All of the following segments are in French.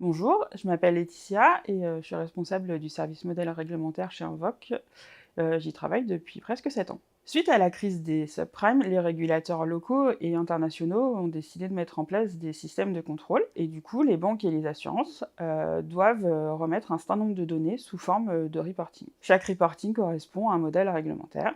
Bonjour, je m'appelle Laetitia et je suis responsable du service modèle réglementaire chez Invoque. J'y travaille depuis presque 7 ans. Suite à la crise des subprimes, les régulateurs locaux et internationaux ont décidé de mettre en place des systèmes de contrôle et du coup, les banques et les assurances doivent remettre un certain nombre de données sous forme de reporting. Chaque reporting correspond à un modèle réglementaire.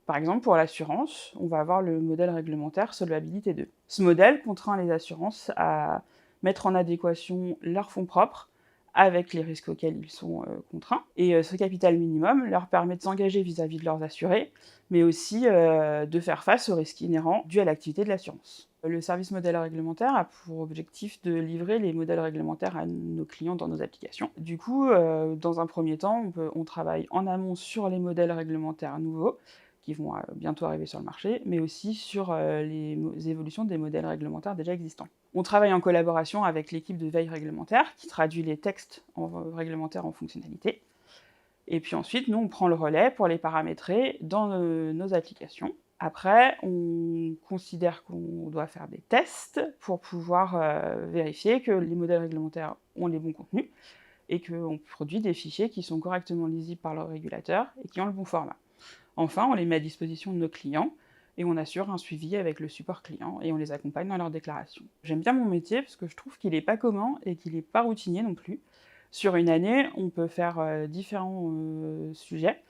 Par exemple, pour l'assurance, on va avoir le modèle réglementaire Solvabilité 2. Ce modèle contraint les assurances à mettre en adéquation leurs fonds propres avec les risques auxquels ils sont contraints. Et ce capital minimum leur permet de s'engager vis-à-vis de leurs assurés, mais aussi de faire face aux risques inhérents dus à l'activité de l'assurance. Le service modèle réglementaire a pour objectif de livrer les modèles réglementaires à nos clients dans nos applications. Du coup, dans un premier temps, on travaille en amont sur les modèles réglementaires nouveaux, qui vont bientôt arriver sur le marché, mais aussi sur les évolutions des modèles réglementaires déjà existants. On travaille en collaboration avec l'équipe de veille réglementaire qui traduit les textes réglementaires en fonctionnalités. Et puis ensuite, nous, on prend le relais pour les paramétrer dans nos applications. Après, on considère qu'on doit faire des tests pour pouvoir vérifier que les modèles réglementaires ont les bons contenus et qu'on produit des fichiers qui sont correctement lisibles par le régulateur et qui ont le bon format. Enfin, on les met à disposition de nos clients et on assure un suivi avec le support client et on les accompagne dans leurs déclarations. J'aime bien mon métier parce que je trouve qu'il n'est pas commun et qu'il n'est pas routinier non plus. Sur une année, on peut faire différents sujets.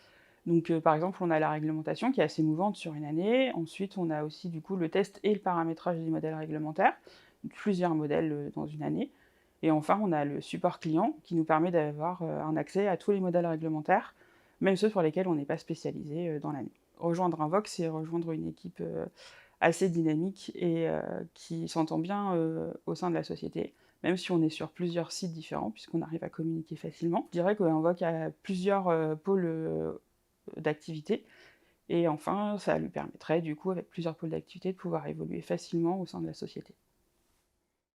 Donc par exemple, on a la réglementation qui est assez mouvante sur une année. Ensuite, on a aussi du coup le test et le paramétrage des modèles réglementaires, plusieurs modèles dans une année. Et enfin, on a le support client qui nous permet d'avoir un accès à tous les modèles réglementaires, même ceux sur lesquels on n'est pas spécialisé dans l'année. Rejoindre Invoque, c'est rejoindre une équipe assez dynamique et qui s'entend bien au sein de la société, même si on est sur plusieurs sites différents, puisqu'on arrive à communiquer facilement. Je dirais qu'Invoque a plusieurs pôles d'activité, et enfin, ça lui permettrait, du coup, avec plusieurs pôles d'activité, de pouvoir évoluer facilement au sein de la société.